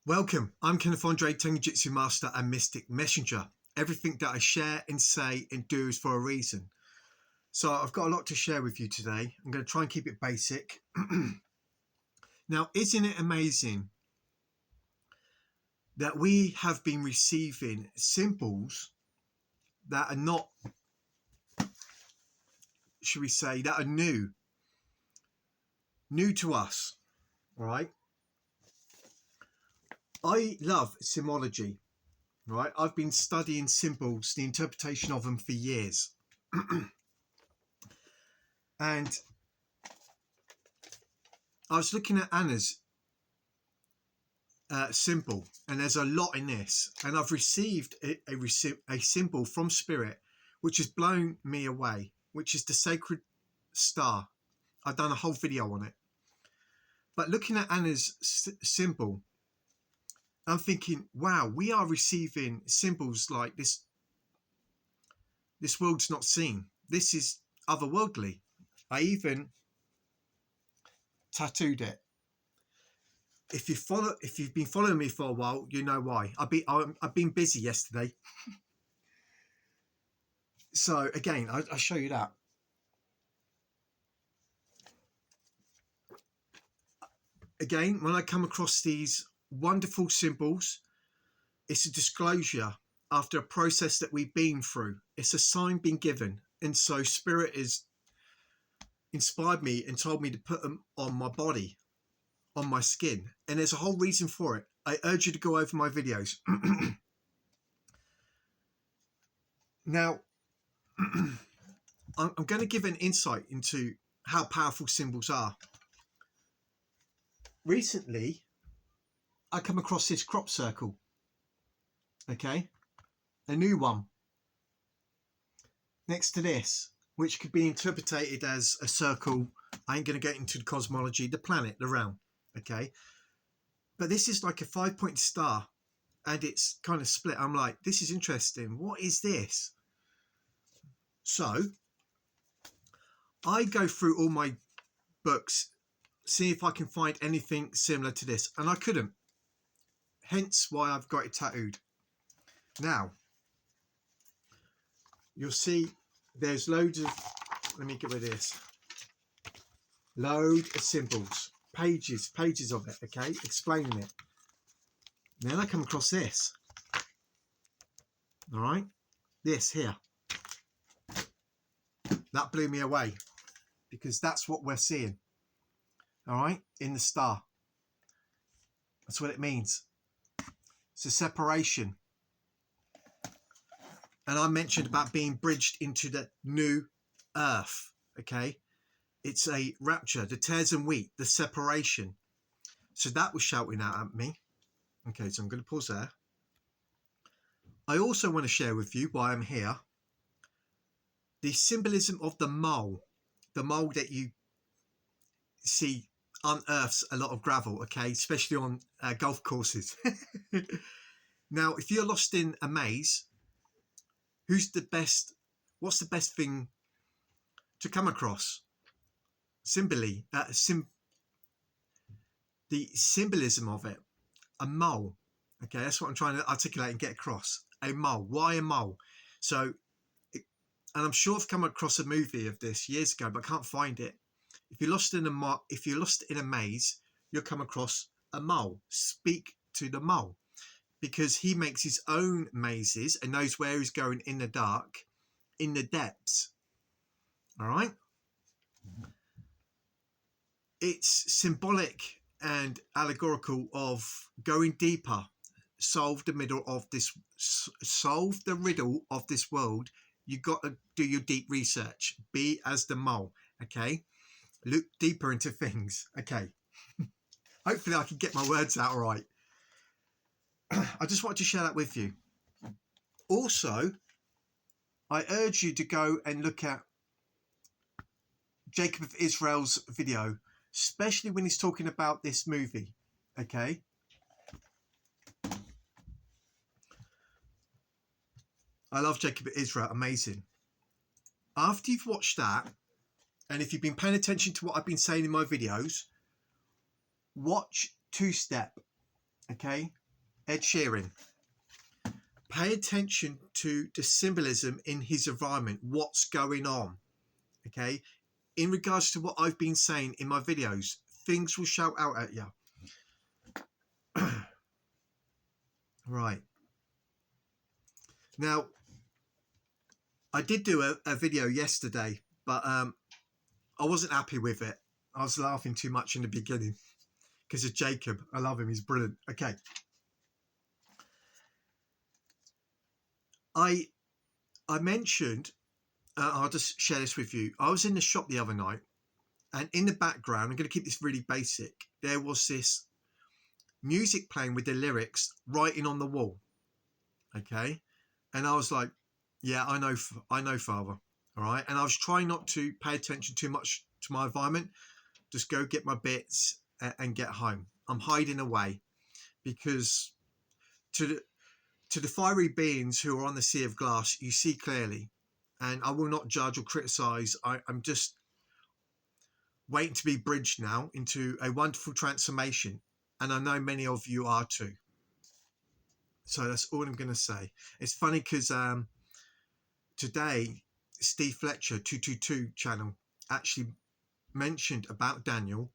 Welcome, I'm Kenneth, Tenjutsu Master and Mystic Messenger. Everything that I share and say and do is for a reason. So I've got a lot to share with you today. I'm going to try and keep it basic. Now, isn't it amazing that we have been receiving symbols that are not, should we say, that are new to us, all right? I love symbology, right? I've been studying symbols, the interpretation of them for years. And I was looking at Anna's symbol, and there's a lot in this, and I've received a symbol from Spirit which has blown me away, which is the sacred star. I've done a whole video on it, but looking at Anna's symbol, I'm thinking, wow, we are receiving symbols like this. This world's not seen. This is otherworldly. I even tattooed it. If you've been following me for a while, you know why. I've been busy yesterday. So again, I'll show you that. Again, when I come across these wonderful symbols, it's a disclosure after a process that we've been through. It's a sign being given. And so Spirit has inspired me and told me to put them on my body, on my skin. And there's a whole reason for it. I urge you to go over my videos. Now, I'm going to give an insight into how powerful symbols are. Recently, I come across this crop circle. Okay, a new one next to this, which could be interpreted as a circle. I ain't going to get into the cosmology, the planet, the realm. Okay, but this is like a 5-point star, and it's kind of split. I'm like, this is interesting. What is this? So I go through all my books, see if I can find anything similar to this, and I couldn't. Hence why I've got it tattooed. Now, you'll see there's loads of, let me get rid of this, load of symbols, pages of it, okay, explaining it. Then I come across this, all right, this here. That blew me away, because that's what we're seeing, all right, in the star. That's what it means. It's a separation. And I mentioned about being bridged into the new earth, okay? It's a rapture, the tares and wheat, the separation. So that was shouting out at me. Okay, so I'm going to pause there. I also want to share with you, while I'm here, the symbolism of the mole that you see unearths a lot of gravel, okay, especially on golf courses. Now, if you're lost in a maze, what's the best thing to come across? The symbolism of it, a mole. Okay, that's what I'm trying to articulate and get across. A mole. Why a mole? So, and I'm sure I've come across a movie of this years ago, but I can't find it. If you're lost in a maze, you'll come across a mole. Speak to the mole, because he makes his own mazes and knows where he's going in the dark, in the depths. All right. It's symbolic and allegorical of going deeper. Solve the riddle of this world. You got to do your deep research. Be as the mole. Okay. Look deeper into things. Okay. Hopefully I can get my words out all right. I just wanted to share that with you. Also, I urge you to go and look at Jacob of Israel's video, especially when he's talking about this movie. Okay. I love Jacob of Israel. Amazing. After you've watched that, and if you've been paying attention to what I've been saying in my videos, watch Two Step. Okay, Ed Sheeran. Pay attention to the symbolism in his environment, what's going on. Okay, in regards to what I've been saying in my videos, things will shout out at you. Right. Now, I did do a video yesterday, but I wasn't happy with it. I was laughing too much in the beginning because of Jacob. I love him. He's brilliant. Okay. I mentioned, I'll just share this with you. I was in the shop the other night, and in the background, I'm going to keep this really basic. There was this music playing with the lyrics writing on the wall. Okay. And I was like, yeah, I know, Father. All right. And I was trying not to pay attention too much to my environment. Just go get my bits and get home. I'm hiding away because to the fiery beings who are on the sea of glass, you see clearly. And I will not judge or criticize. I'm just waiting to be bridged now into a wonderful transformation. And I know many of you are too. So that's all I'm going to say. It's funny because today, Steve Fletcher, 222 channel, actually mentioned about Daniel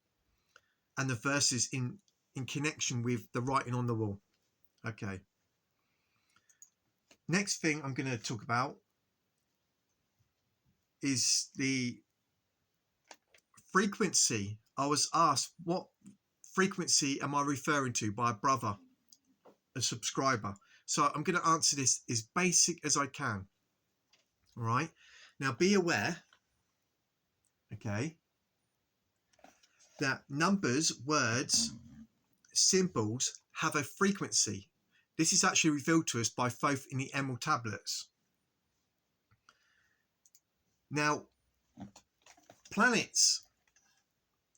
and the verses in connection with the writing on the wall. Okay. Next thing I'm going to talk about is the frequency. I was asked, what frequency am I referring to by a brother, a subscriber? So I'm going to answer this as basic as I can. All right. Now be aware, okay, that numbers, words, symbols have a frequency. This is actually revealed to us by Thoth in the Emerald Tablets. Now, planets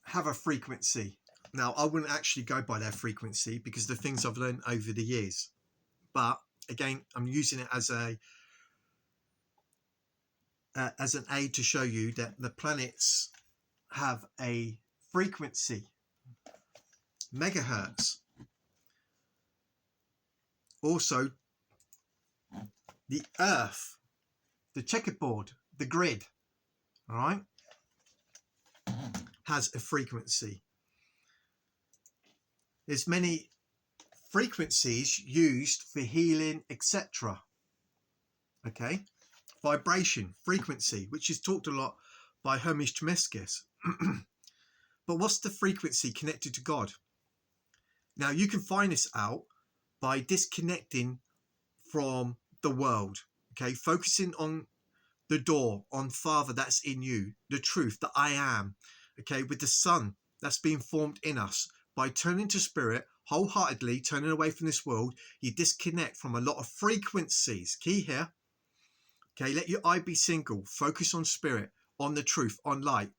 have a frequency. Now, I wouldn't actually go by their frequency because the things I've learned over the years. But again, I'm using it as an aid to show you that the planets have a frequency, megahertz. Also, the Earth, the checkerboard, the grid, all right, has a frequency. There's many frequencies used for healing, etc. Okay, vibration, frequency, which is talked a lot by Hermes Trismegistus. But what's the frequency connected to God? Now, you can find this out by disconnecting from the world, okay, focusing on the door, on Father that's in you, the truth, that I am, okay, with the Son that's being formed in us. By turning to spirit, wholeheartedly turning away from this world, you disconnect from a lot of frequencies. Key here, okay, let your eye be single, focus on spirit, on the truth, on light,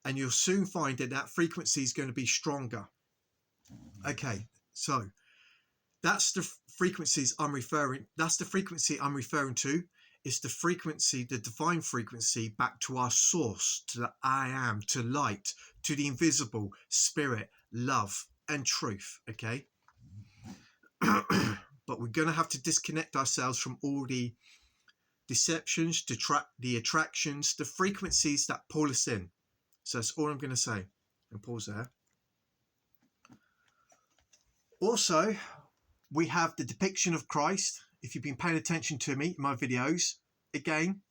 and you'll soon find that that frequency is going to be stronger. Okay, so that's the frequencies I'm referring. That's the frequency I'm referring to. It's the frequency, the divine frequency, back to our source, to the I am, to light, to the invisible, spirit, love, and truth. Okay. But we're going to have to disconnect ourselves from all the deceptions, the attractions, the frequencies that pull us in. So that's all I'm going to say. And pause there. Also, we have the depiction of Christ. If you've been paying attention to me in my videos, again,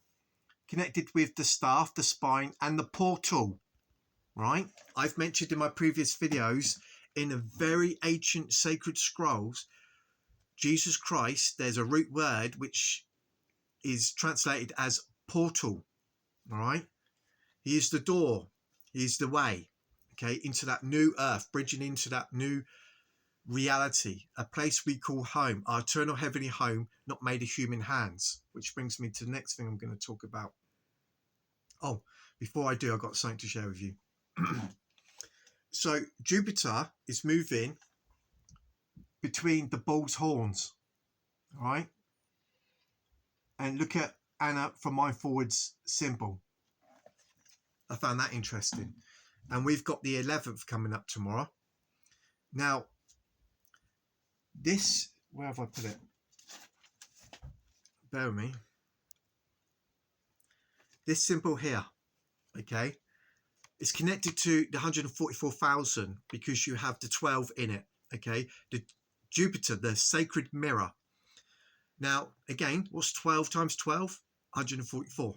connected with the staff, the spine, and the portal, right? I've mentioned in my previous videos, in a very ancient sacred scrolls, Jesus Christ, there's a root word which is translated as portal, all right? He is the door, he is the way, okay, into that new earth, bridging into that new reality, a place we call home, our eternal heavenly home, not made of human hands. Which brings me to the next thing I'm going to talk about. Oh, before I do, I've got something to share with you. So Jupiter is moving between the bull's horns, all right? And look at Anna from my forwards symbol. I found that interesting. And we've got the 11th coming up tomorrow. Now, this, where have I put it? Bear with me. This symbol here, okay, it's connected to the 144,000 because you have the 12 in it, okay? The Jupiter, the sacred mirror. Now, again, what's 12 times 12? 144,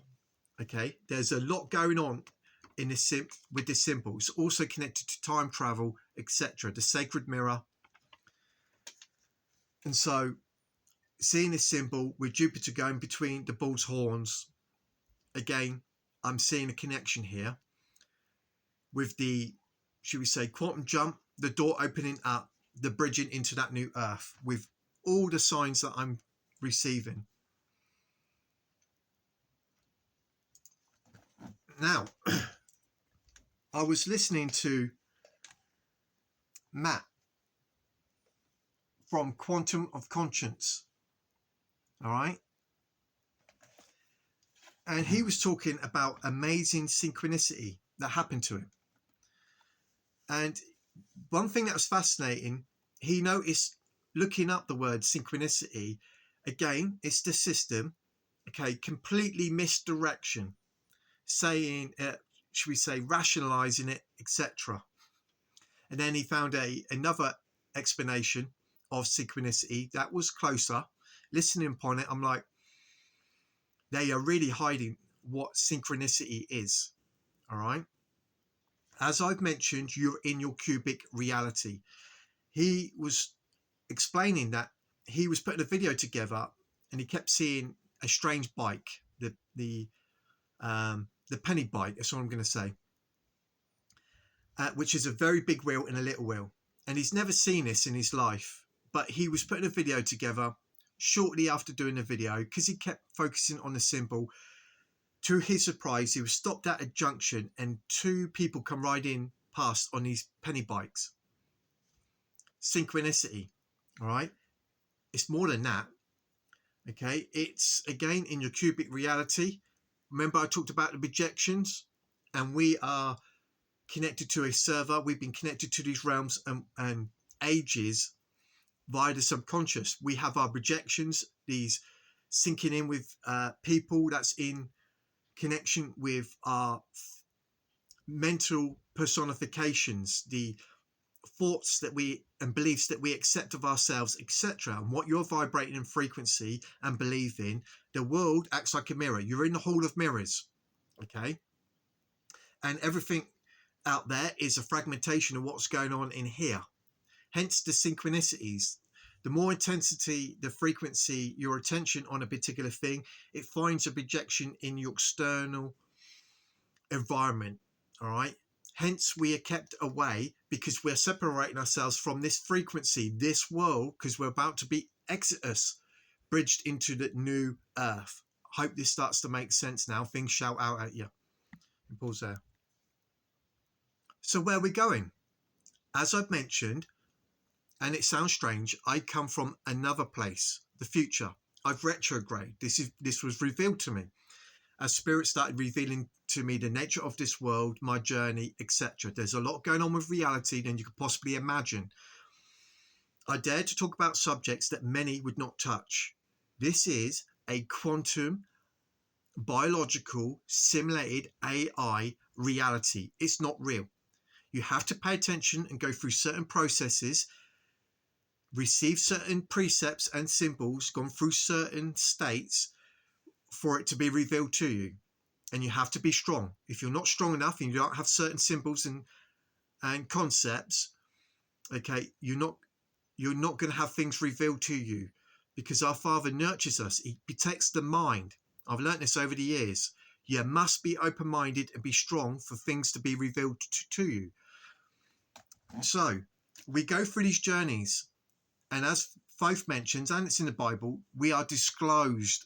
okay? There's a lot going on in this with this symbol. It's also connected to time travel, etc. The sacred mirror. And so, seeing this symbol with Jupiter going between the bull's horns, again, I'm seeing a connection here with the, should we say, quantum jump, the door opening up, the bridging into that new earth, with all the signs that I'm receiving. Now, I was listening to Matt from Quantum of Conscience, all right? And he was talking about amazing synchronicity that happened to him. And one thing that was fascinating, he noticed, looking up the word synchronicity, again, it's the system, okay, completely misdirection, saying, should we say, rationalizing it, etc. And then he found another explanation of synchronicity that was closer. Listening upon it, I'm like, they are really hiding what synchronicity is, all right? As I've mentioned, you're in your cubic reality. He was explaining that he was putting a video together and he kept seeing a strange bike, the penny bike, that's what I'm going to say, which is a very big wheel and a little wheel. And he's never seen this in his life, but he was putting a video together shortly after doing the video because he kept focusing on the symbol. To his surprise, he was stopped at a junction and two people come riding past on these penny bikes. Synchronicity, all right? It's more than that, okay? It's, again, in your cubic reality. Remember I talked about the projections, and we are connected to a server. We've been connected to these realms and ages via the subconscious. We have our projections, these syncing in with people that's in connection with our mental personifications, the thoughts that we and beliefs that we accept of ourselves, etc. And what you're vibrating in frequency and believe in, the world acts like a mirror. You're in the hall of mirrors, okay? And everything out there is a fragmentation of what's going on in here. Hence the synchronicities. The more intensity, the frequency, your attention on a particular thing, it finds a projection in your external environment, all right? Hence, we are kept away because we're separating ourselves from this frequency, this world, because we're about to be exodus, bridged into the new earth. Hope this starts to make sense now. Things shout out at you. And pause there. So where are we going? As I've mentioned, and it sounds strange, I come from another place, the future. I've retrograde. This was revealed to me as Spirit started revealing to me the nature of this world, my journey, etc. There's a lot going on with reality than you could possibly imagine. I dare to talk about subjects that many would not touch. This is a quantum, biological, simulated AI reality. It's not real. You have to pay attention and go through certain processes, receive certain precepts and symbols, gone through certain states for it to be revealed to you. And you have to be strong. If you're not strong enough and you don't have certain symbols and concepts, okay, you're not going to have things revealed to you, because our Father nurtures us. He protects the mind. I've learned this over the years. You must be open-minded and be strong for things to be revealed to you. So we go through these journeys, and as Faith mentions, and it's in the Bible, we are disclosed.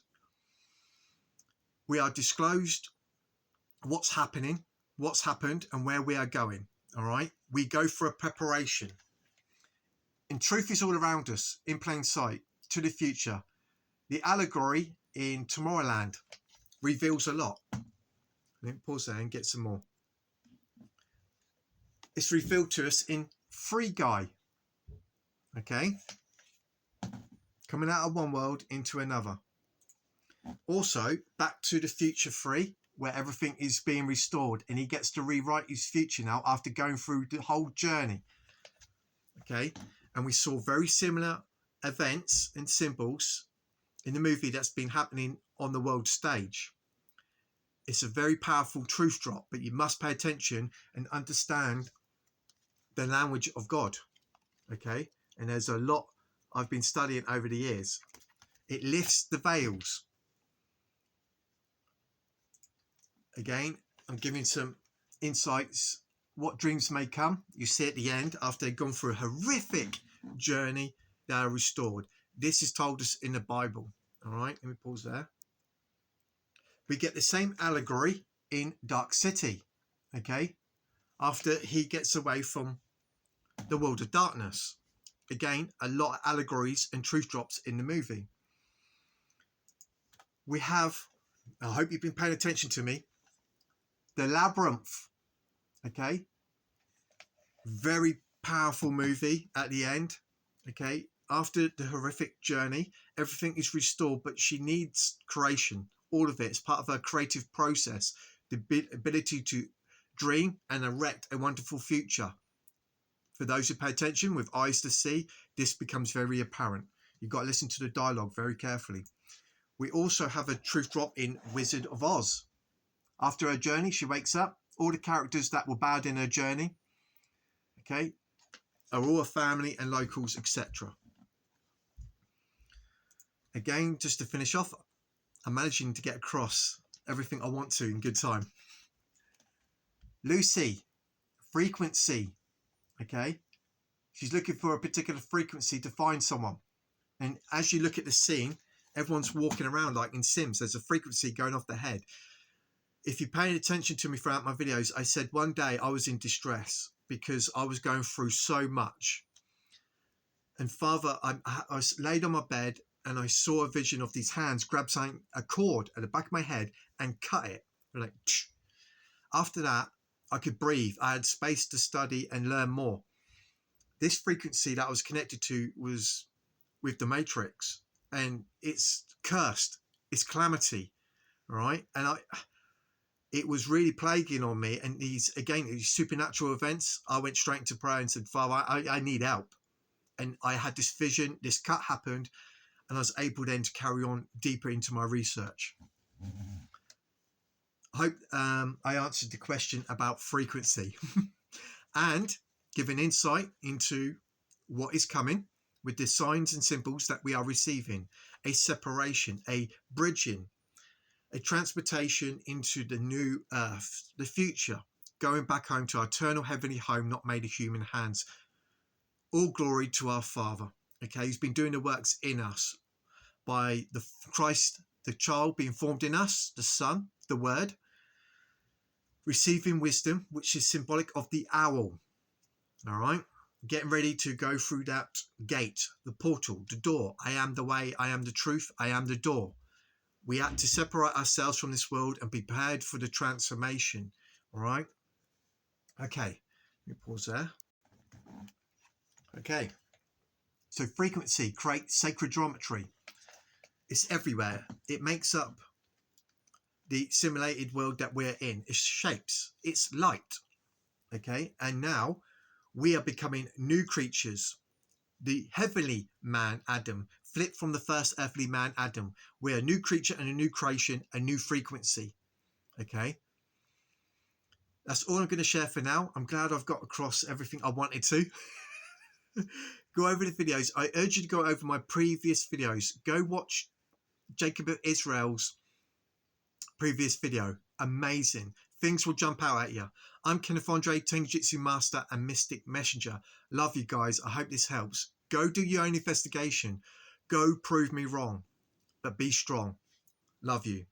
We are disclosed what's happening, what's happened, and where we are going. All right, we go for a preparation. And truth is all around us, in plain sight, to the future. The allegory in Tomorrowland reveals a lot. Let me pause there and get some more. It's revealed to us in Free Guy. Okay, coming out of one world into another. Also, Back to the Future 3, where everything is being restored and he gets to rewrite his future now after going through the whole journey. Okay, and we saw very similar events and symbols in the movie that's been happening on the world stage. It's a very powerful truth drop, but you must pay attention and understand the language of God. Okay, and there's a lot I've been studying over the years. It lifts the veils. Again, I'm giving some insights. What dreams may come. You see at the end, after they've gone through a horrific journey, they are restored. This is told us in the Bible. All right, let me pause there. We get the same allegory in Dark City. Okay, after he gets away from the world of darkness. Again, a lot of allegories and truth drops in the movie. We have, I hope you've been paying attention to me, the Labyrinth. Okay, very powerful movie at the end. Okay, after the horrific journey, everything is restored, but she needs creation. All of it is part of her creative process, the ability to dream and erect a wonderful future. For those who pay attention with eyes to see, this becomes very apparent. You've got to listen to the dialogue very carefully. We also have a truth drop in Wizard of Oz. After her journey, she wakes up. All the characters that were bad in her journey, okay, are all a family and locals, etc. Again, just to finish off, I'm managing to get across everything I want to in good time. Lucy, frequency, okay? She's looking for a particular frequency to find someone. And as you look at the scene, everyone's walking around like in Sims. There's a frequency going off their head. If you're paying attention to me throughout my videos, I said one day I was in distress because I was going through so much. And Father, I was laid on my bed and I saw a vision of these hands grab something, a cord at the back of my head and cut it. Like, tsh. After that, I could breathe. I had space to study and learn more. This frequency that I was connected to was with the Matrix, and it's cursed. It's calamity, right? And it was really plaguing on me. And these supernatural events, I went straight into prayer and said, Father, I need help. And I had this vision, this cut happened, and I was able then to carry on deeper into my research. I hope I answered the question about frequency and give an insight into what is coming with the signs and symbols that we are receiving, a separation, a bridging, a transportation into the new earth, the future, going back home to our eternal heavenly home, not made of human hands. All glory to our Father. Okay, he's been doing the works in us by the Christ, the child being formed in us, the Son, the Word, receiving wisdom, which is symbolic of the owl. All right, getting ready to go through that gate, the portal, the door. I am the way, I am the truth, I am the door. We have to separate ourselves from this world and be prepared for the transformation. All right. Okay, let me pause there. Okay, so frequency creates sacred geometry. It's everywhere. It makes up the simulated world that we're in. It's shapes. It's light. Okay, and now we are becoming new creatures. The heavenly man, Adam, flipped from the first earthly man, Adam. We're a new creature and a new creation, a new frequency. Okay, that's all I'm going to share for now. I'm glad I've got across everything I wanted to. Go over the videos. I urge you to go over my previous videos. Go watch Jacob of Israel's previous video. Amazing. Things will jump out at you. I'm Kenneth Andre, Tenjutsu Master and Mystic Messenger. Love you guys. I hope this helps. Go do your own investigation. Go prove me wrong. But be strong. Love you.